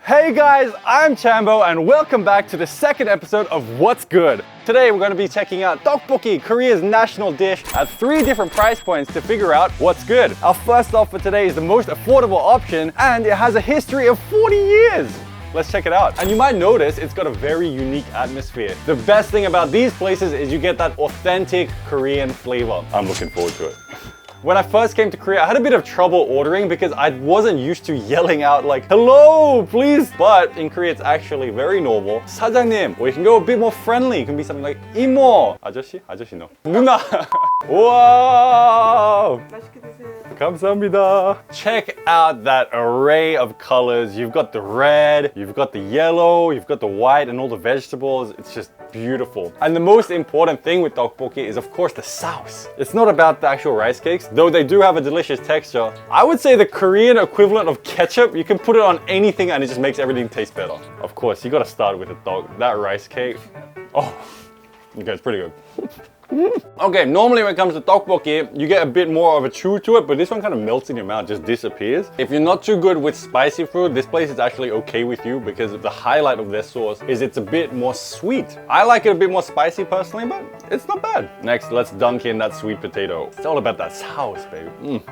Hey guys, I'm Chambo and welcome back to the second episode of What's Good. Today we're going to be checking out Tteokbokki, Korea's national dish, at 3 different price points to figure out what's good. Our first stop for today is the most affordable option and it has a history of 40 years. Let's check it out. And you might notice it's got a very unique atmosphere. The best thing about these places is you get that authentic Korean flavor. I'm looking forward to it. When I first came to Korea, I had a bit of trouble ordering because I wasn't used to yelling out like, hello, please. But in Korea, it's actually very normal. 사장님, or you can go a bit more friendly. It can be something like, 이모. 아저씨? 아저씨 no. 누나. Wow. 맛있게 드세요. 감사합니다. Check out that array of colors. You've got the red, you've got the yellow, you've got the white and all the vegetables. It's just beautiful. And the most important thing with tteokbokki is of course the sauce. It's not about the actual rice cakes, though they do have a delicious texture. I would say the Korean equivalent of ketchup. You can put it on anything and it just makes everything taste better. Of course, you gotta start with the tteok. That rice cake. Oh, okay, it's pretty good. Okay, normally when it comes to tteokbokki, you get a bit more of a chew to it, but this one kind of melts in your mouth, just disappears. If you're not too good with spicy food, this place is actually okay with you because the highlight of their sauce is it's a bit more sweet. I like it a bit more spicy personally, but it's not bad. Next, let's dunk in that sweet potato. It's all about that sauce, baby.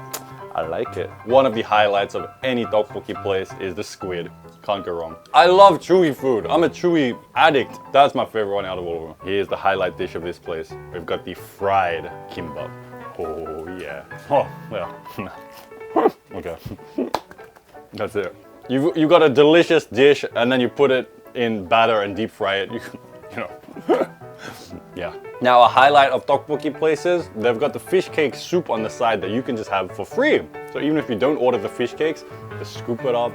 I like it. One of the highlights of any tteokbokki place is the squid. Can't go wrong. I love chewy food. I'm a chewy addict. That's my favorite one out of all of them. Here's the highlight dish of this place. We've got the fried kimbap. Oh yeah. Oh yeah. Okay. That's it. You got a delicious dish and then you put it in batter and deep fry it. You know. Yeah. Now a highlight of tteokbokki places, they've got the fish cake soup on the side that you can just have for free. So even if you don't order the fish cakes, just scoop it up.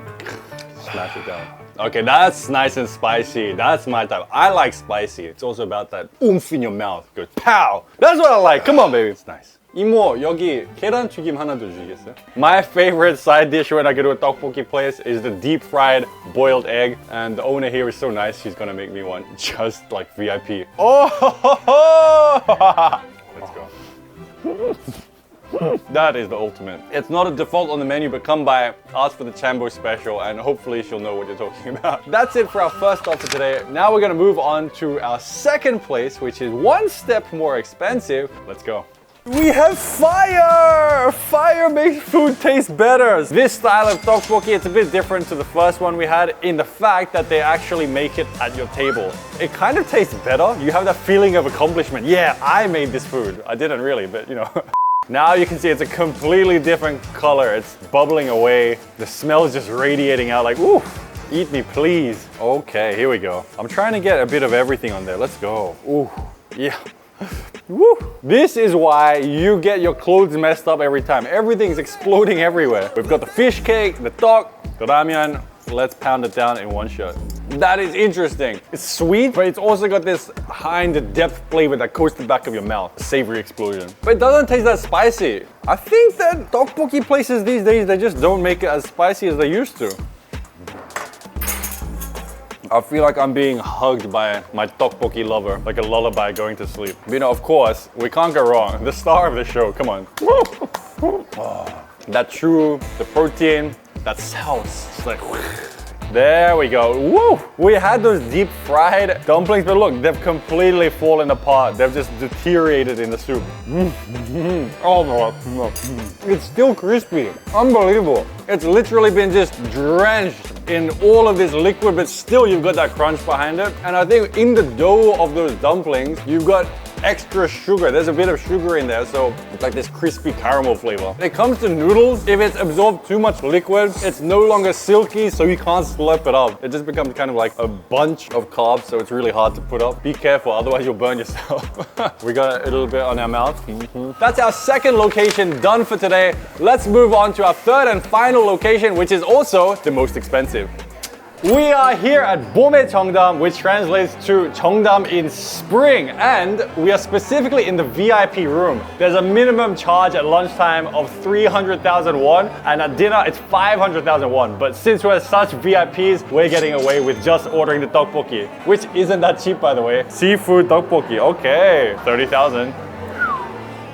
Smash it down. Okay, that's nice and spicy. That's my type. I like spicy. It's also about that oomph in your mouth. Goes pow. That's what I like. Come on, baby. It's nice. 이모, 여기 계란튀김 하나 더 주시겠어요? My favorite side dish when I go to a tteokbokki place is the deep fried boiled egg. And the owner here is so nice, she's gonna make me one just like VIP. Oh, let's go. That is the ultimate. It's not a default on the menu, but come by, ask for the Chambo special, and hopefully she'll know what you're talking about. That's it for our first stop for today. Now we're gonna move on to our second place, which is one step more expensive. Let's go. We have fire! Fire makes food taste better. This style of tteokbokki, it's a bit different to the first one we had in the fact that they actually make it at your table. It kind of tastes better. You have that feeling of accomplishment. Yeah, I made this food. I didn't really, but you know. Now you can see it's a completely different color. It's bubbling away. The smell is just radiating out like, ooh, eat me please. Okay, here we go. I'm trying to get a bit of everything on there. Let's go. Ooh, yeah. Woo. This is why you get your clothes messed up every time. Everything's exploding everywhere. We've got the fish cake, the tteok, the ramyeon. Let's pound it down in one shot. That is interesting. It's sweet, but it's also got this high-in-the-depth flavor that goes to the back of your mouth. A savory explosion. But it doesn't taste that spicy. I think that tteokbokki places these days, they just don't make it as spicy as they used to. I feel like I'm being hugged by my tteokbokki lover, like a lullaby going to sleep. You know, of course, we can't go wrong. The star of the show, come on. Oh, that true, the protein, that sauce. It's like, there we go. Woo! We had those deep fried dumplings, but look, they've completely fallen apart. They've just deteriorated in the soup. Oh no. It's still crispy. Unbelievable. It's literally been just drenched in all of this liquid, but still you've got that crunch behind it. And I think in the dough of those dumplings, you've got extra sugar. There's a bit of sugar in there, so it's like this crispy caramel flavor. When it comes to noodles, if it's absorbed too much liquid, it's no longer silky, so you can't slurp it up. It just becomes kind of like a bunch of carbs, so it's really hard to put up. Be careful, otherwise you'll burn yourself. We got a little bit on our mouth. That's our second location done for today. Let's move on to our third and final location, which is also the most expensive. We are here at 봄의 정담, which translates to 정담 in spring, and we are specifically in the VIP room. There's a minimum charge at lunchtime of 300,000 won, and at dinner it's 500,000 won. But since we're such VIPs, we're getting away with just ordering the tteokbokki, which isn't that cheap, by the way. Seafood tteokbokki, okay, 30,000.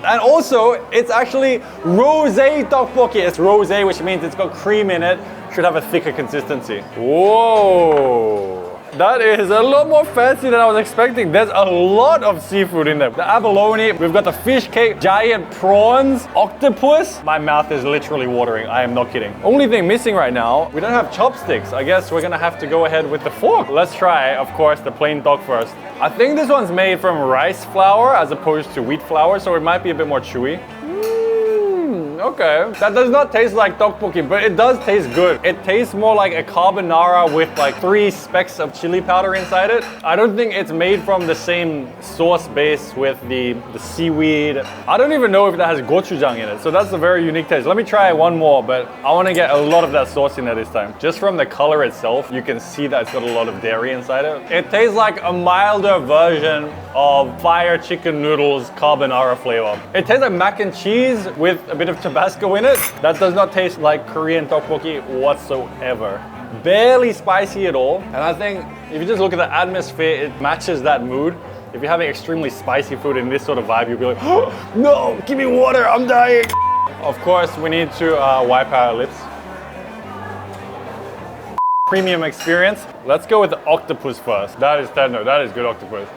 And also, it's actually rose tteokbokki. It's rose, which means it's got cream in it. should have a thicker consistency. Whoa. That is a lot more fancy than I was expecting. There's a lot of seafood in there. The abalone, we've got the fish cake, giant prawns, octopus. My mouth is literally watering. I am not kidding. Only thing missing right now, we don't have chopsticks. I guess we're gonna have to go ahead with the fork. Let's try, of course, the plain tteok first. I think this one's made from rice flour as opposed to wheat flour, so it might be a bit more chewy. Okay, that does not taste like tteokbokki, but it does taste good. It tastes more like a carbonara with like 3 specks of chili powder inside it. I don't think it's made from the same sauce base with the seaweed. I don't even know if that has gochujang in it, so that's a very unique taste. Let me try one more, but I want to get a lot of that sauce in there this time. Just from the color itself, you can see that it's got a lot of dairy inside it. It tastes like a milder version of fire chicken noodles carbonara flavor. It tastes like mac and cheese with a bit of tabasco in it. That does not taste like Korean tteokbokki whatsoever. Barely spicy at all. And I think if you just look at the atmosphere, it matches that mood. If you're having extremely spicy food in this sort of vibe, you'll be like, oh, no, give me water, I'm dying. Of course, we need to wipe our lips. Premium experience. Let's go with the octopus first. That is tender, that is good octopus.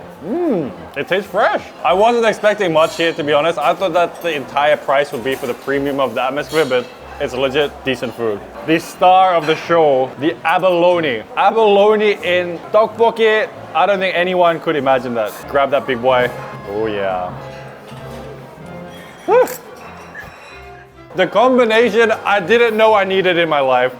It tastes fresh. I wasn't expecting much here, to be honest. I thought that the entire price would be for the premium of the atmosphere, but it's legit decent food. The star of the show, the abalone. Abalone in tteokbokki. I don't think anyone could imagine that. Grab that big boy. Oh yeah. Woo. The combination I didn't know I needed in my life.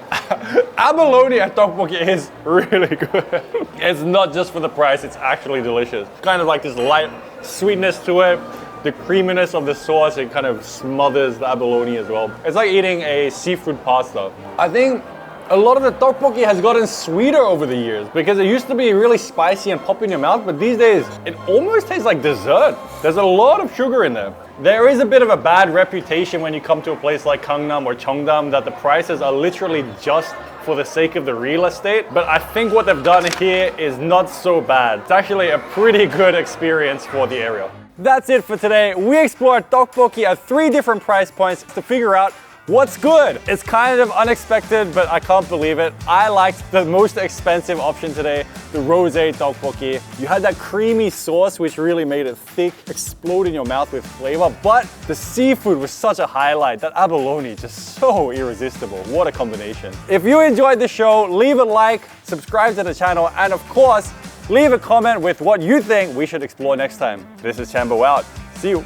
Abalone and tteokbokki is really good. It's not just for the price, it's actually delicious. Kind of like this light sweetness to it. The creaminess of the sauce, it kind of smothers the abalone as well. It's like eating a seafood pasta. I think a lot of the tteokbokki has gotten sweeter over the years because it used to be really spicy and pop in your mouth, but these days it almost tastes like dessert. There's a lot of sugar in there. There is a bit of a bad reputation when you come to a place like Gangnam or Cheongdam that the prices are literally just for the sake of the real estate, but I think what they've done here is not so bad. It's actually a pretty good experience for the area. That's it for today. We explored tteokbokki at 3 different price points to figure out what's good. It's kind of unexpected, but I can't believe it. I liked the most expensive option today, the Rose Tteokbokki. You had that creamy sauce, which really made it thick, explode in your mouth with flavor, but the seafood was such a highlight. That abalone, just so irresistible. What a combination. If you enjoyed the show, leave a like, subscribe to the channel, and of course, leave a comment with what you think we should explore next time. This is Chambo out. See you.